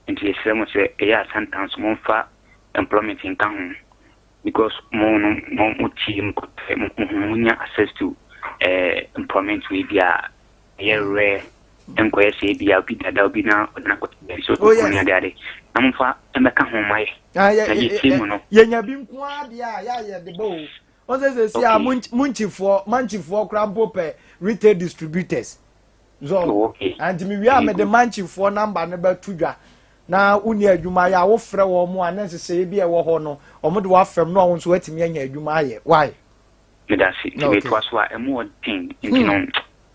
and the same say a sentence monfa employment in town because more team access to employment will be a rare and quite say be a bit that will be now so I'm for American home my yenya bi nko ya the bow o say manchifor krampo pe retail distributors so and me we am the manchifor number ne ba tudwa na uni adwuma ya wo frɛ wo mo anensese bi e wo ho no omo de wa fam no wo nso atimi anya adwuma aye why me da si me to aso a emo thing intino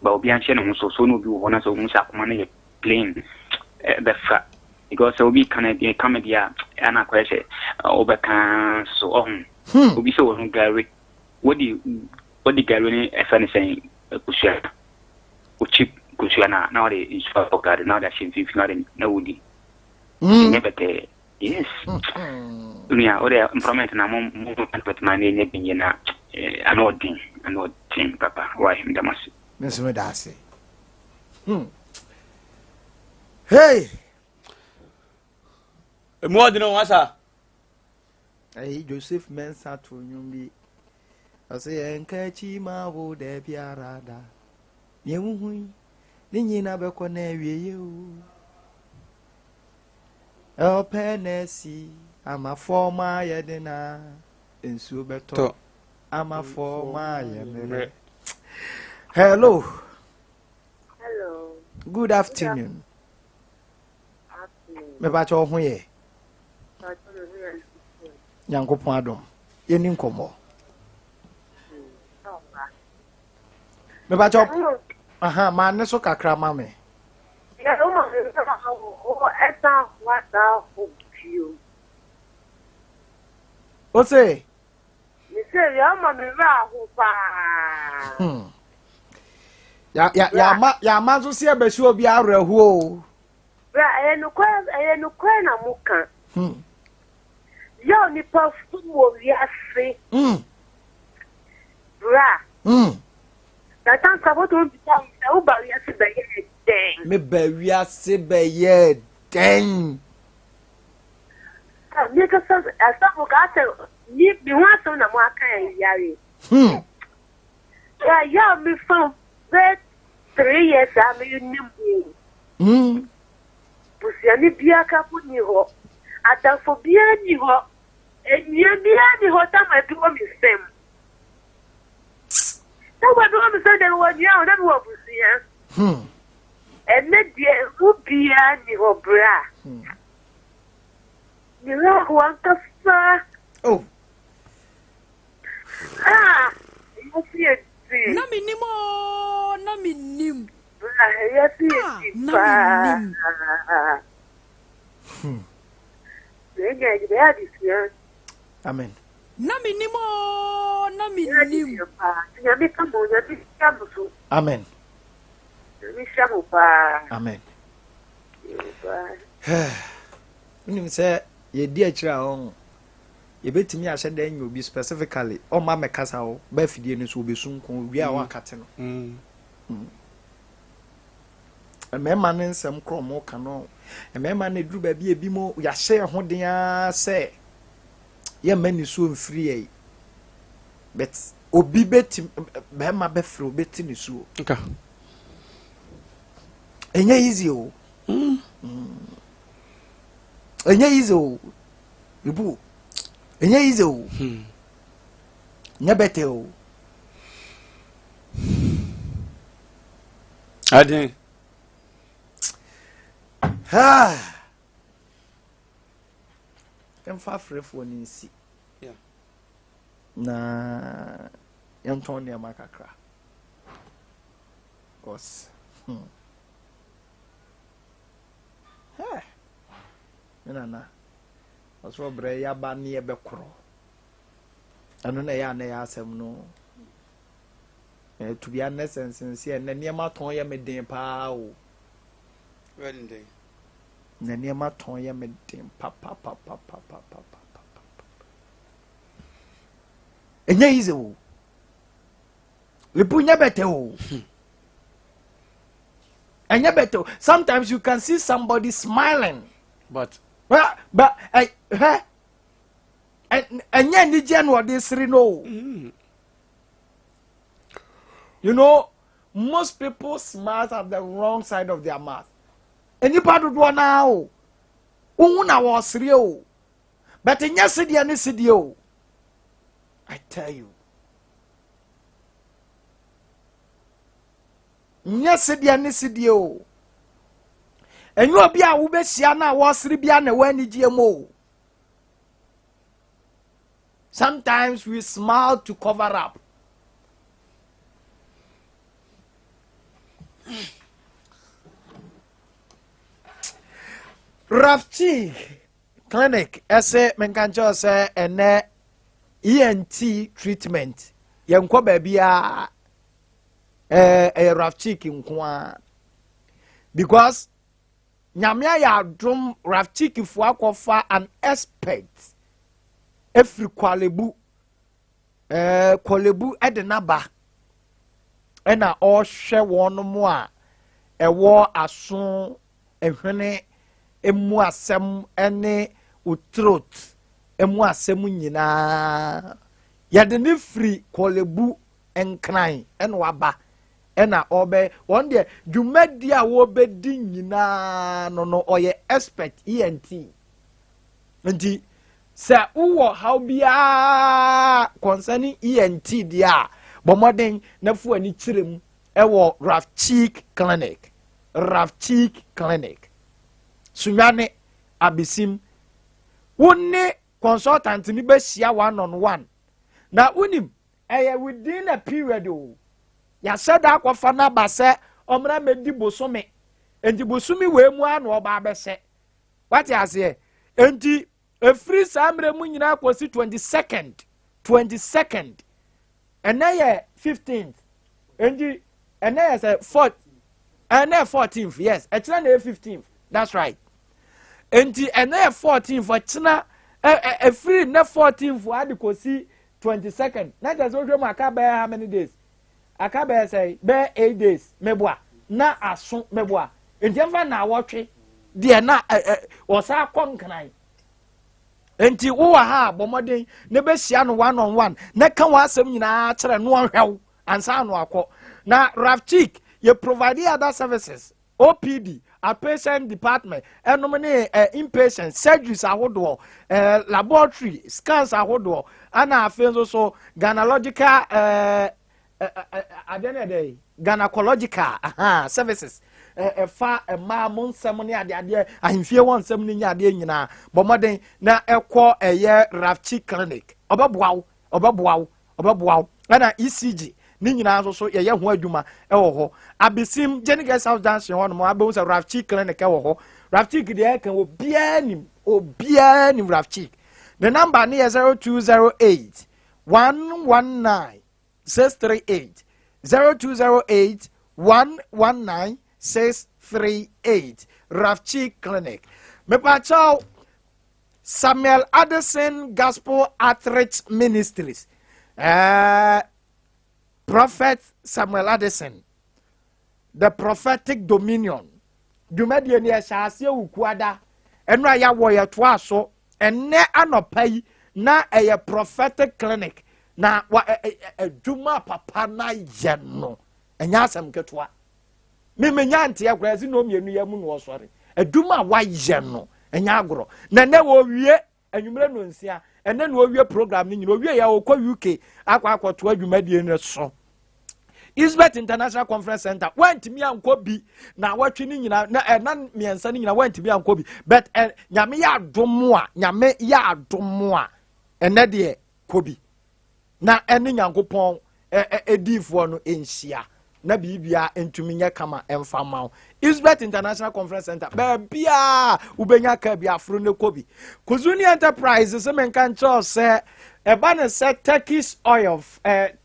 ba obi anche no so no bi wo na so mu sakoma na ye plain be fra because obi can be comedy ana kwese obeka so obi so won gary what the gary ni efani saying kushia uchip kushia na the is for god now that she feel na wudi nebete yes dunia ore implement na mo pet man ni binye na anodin papa why ndamasi mesome da ase hey More than one, sir. Hey, Joseph Mensa to Yumbi. I say, and catchy ma wo de piarada. You, Nina Becone, you. El Penesi, I'm a former Yadena in Subeto. I'm a former Yadena. Hello. Hello. Good afternoon. Me ba cho ho ye. Nyankopon adom. Yeni nkomo. Me ba cho. Aha, ma ne so kakra ma me. Ya o ma o eta wata o you. O say? Me say ya ma me ra ho pa. Ya ma so se be so obi arehu o. Bra enu kwa na muka. Yo ni pafu wo wiase. Bra. Da tan sabo to bi ta o ba wiase be ye den. Me ba wiase be ye den. Me ka sa asabo ka ta ni bi wa so na mo aka yare. Ya me from 3 years am you ni. Busiani bia ka ni ho. Adanfo bia ni ho. Enya bia ni ho ta ma bi wo mi sem. Ta wa bi wo mi sem de wo nya o na bi wo busia. Enne die ru bia ni ho bra. Ni la ho anka fa. Oh. Ah, yo see Na minimo, na minim. Yes, yes. Amen. Na minimo, na minim. Amen. Amen. Unim say ye di akira on. Ye betimi ahye dan nyo bi specifically o ma mekasa o ba fidie no so obesun kon wi a wakate no. Emema ne nsem kromo ka no. Emema ne duru ba bi ebi mo ya hye ho den a se ye mani so mfiri ei. But obi betim mema be fro beti ni so. Okay. Enye easy o. Enye easy o. Ibu. Enye easy o. Nya bete o. Adin. Ha. Emfa frefo ni nsi. Yeah. Na yɛntɔn nneɛma kakra. Cause nana ɔsoro brɛ yaba ne yɛbɛkorɔ ɛno na ɛyɛ a na ɛyɛ asɛm no to be honest nsensi ɛnɛ nneɛma tɔn yɛ me den paa o na nneɛma tɔn yɛ me den papapapapapapapa ɛnyɛ easy o lipu nyɛ bɛtɛ o ɛnyɛ bɛtɛ o sometimes you can see somebody smiling but ɛnyɛ enye ni je no de siri no. You know, most people smile at the wrong side of their mouth. Enipa dodo na o. Wo na wo siri o. But enye sidie ne sidie o. I tell you. Enye sidie ne sidie o. Enye obi a wo be hia na wo siri bia na wani gie mo. Sometimes we smile to cover up. Rafchi clinic ese menkancho se ene ENT treatment yenko babia Rafchi kinkwa because nyamia ya drum Rafchi kifu akofa an expert every kwalebu edenaba ena o hwe won mo a ewo aso ehwene emu asem ene utrot emu asem nyina yade ne free kwalebu enkran ena waba ena obe won de dwumadi a wo bedi nyina no oye expert ENT nti sa uwo how bia concerning ENT dia bomoden na fu ani kirem ewo Rafchi clinic sunyane abisim wonni consultant ni be sia one on one na unim within a period o ya said akwafa na base omra medi bosome enti bosumi we mu anu oba abese what you say enti a free samre mu nyina akosi 22nd and na 15th enti and na say 4th and na 14th yes actually na 15th that's right enti and na 14th for china a free na 14th for adikosi 22nd na just so mu akaba how many days akaba say be 8 days meboa na aso meboa enti emfa na awotwe de na osa konkan enti wo ha bomoden ne be hia no one on one na ka wa asem nyina kire no hwew ansa no akọ na Rafchi ye provide other services OPD a patient department enom ne inpatient surgeries ahodo laboratory scans ahodo ana afenzo so gynecological gynecological services fa ma mon semni ade ahimfie won semni nya ade nyina bomoden na ekọ Rafchi clinic obaboawo ana ECG ni nyina so ye ho adwuma ewo ho abesim Jennifer South Dance ho no abewu se Rafchi clinic ewo ho Rafchi de kan obia nim Rafchi the number ni 0208 119 638 0208 119 638 Rafchi clinic me pa chao Samuel Addison Gospel Outreach Ministries Prophet Samuel Addison the prophetic dominion dumedie ne yashase ukuada enu aya wo ye to aso enne anopai na prophetic clinic na adwuma papa na ye no enya asem ketwa menya nte akura si no mienu ya mu no osore adwuma wa ye no enya agoro na ne wo wie anwumre no nsia ene no wie program ni nyina wie ya okwa UK akwa to adwuma die ne so Isbeth International Conference Center went me anko bi na watwe ni nyina na miensa ni nyina went me anko bi but nyame ya adomo a ene de kobi na ene nyankopon edifo no enhia na bibia entumi nya kama emfama Isbeth International Conference Center bia ubenya ka bia afro ne kobi Kuzuni Enterprise se menka ncho se eba ne se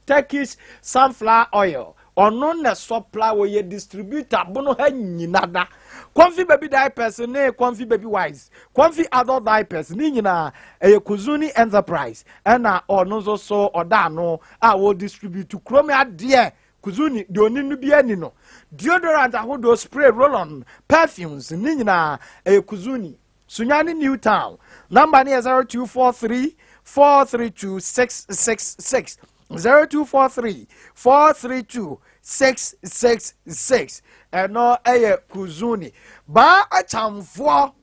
Turkish sunflower oil ono na supply wo ye distributor bono ha nyinada Comfy baby diapers ne Comfy baby wise Comfy adult diapers ni nyina Kuzuni Enterprise na ono so oda no a wo distribute chrome ade Kuzuni de oninu bia ni no deodorant ahodo spray roll on perfumes ni nyina Kuzuni Sunyani New Town number ni 0243 432-666. 0243-432-666. Eno eye kuzuni. Ba achamfo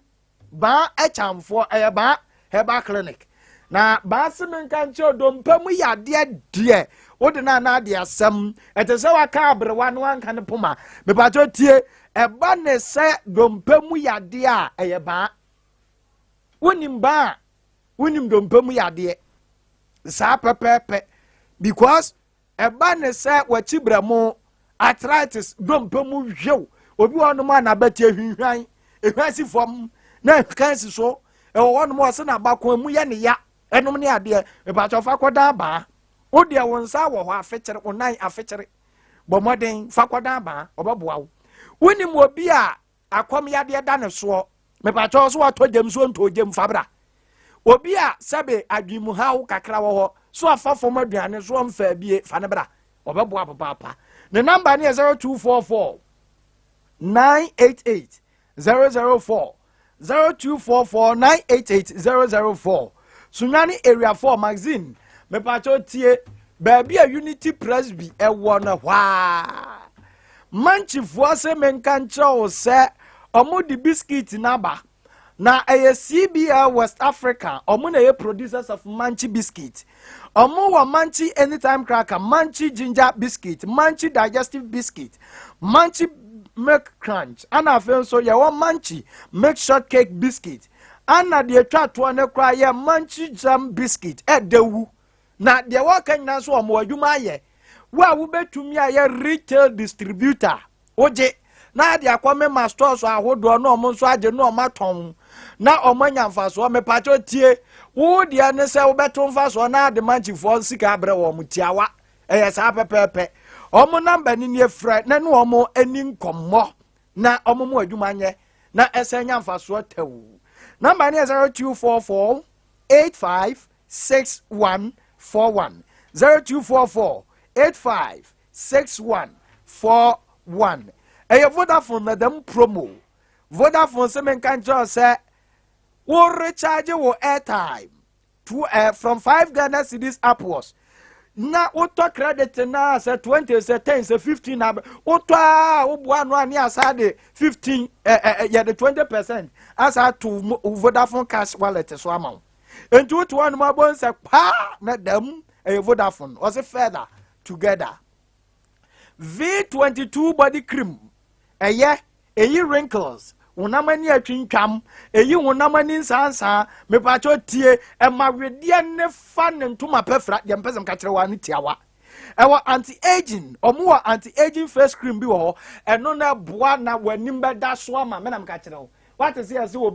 eye ba heba clinic. Na ba semenka nche dompamu yade de wode na de asem etese waka abrewa no anka ne poma me pato tie eba ne se dompamu yade a eye ba wonim dompamu yade sa pepepe because eba ne se wachibramo arthritis dompamu hwew obi wono ma na beti ahwihwan ehwasi fom na kansi so e wono mo se na bakon mu ye ne ya enom ne ade e ba cho fa koda ba wo de won sa wo ho afekere onan afekere bomoden fa koda ba obeboa wo wonim obi a akom yade da ne so me ba cho so ato jem so nto jem fabra obi a sabe adwimu hawo kakra wo ho so afafo maduane so mfa bie fa ne bra obeboa papa ne number ne 0244 988 004 0244 988 004 Sunyani area 4 magazine me pacho tie baby a unity presby e wona hwa manchifo se menka ncho se omo di biscuit naba na CBA West Africa omo na producers of manchi biscuit omo wa manchi anytime cracker manchi ginger biscuit manchi digestive biscuit manchi milk crunch ana afen so ye wa manchi milk shortcake biscuit ana de twato ne kra ye manchi jam biscuit edewu na de wa kan na so omo adwuma ye wa wo betumi aye retail distributor oje na de akome ma stores ahodo na omo so age na omo aton na omo nyamfa so me pacho tie wo de ne se wo beton fa so na de manchi fo sika abre wo mutiawa eye sa pepepe omo number ni ne frɛ na no omo ani nkommo na omo mu adwuma nye na esenya mfaso tawu number ni 0244 856141 0244 856141 eye Vodafone na dem promo Vodafone se men kan jo se wo recharge wo airtime to from 5 Ghana cedis upwards na auto credit na say 20 say 10 say 15 na auto obo anu ani asade 15 ya the 20% asa to Vodafone cash wallet so amount enti to one ma bon say pa na dem Vodafone or say further together V22 body cream eyi wrinkles unamani atwintwam eyi unamani nsansa me pacho tie e mawede ne fa ne ntoma pefra de mpesem ka kire wa ne tiawa ewa anti aging omo anti aging face cream bi wo eno na boa na wanim beda so ama me na me ka kire wo what is here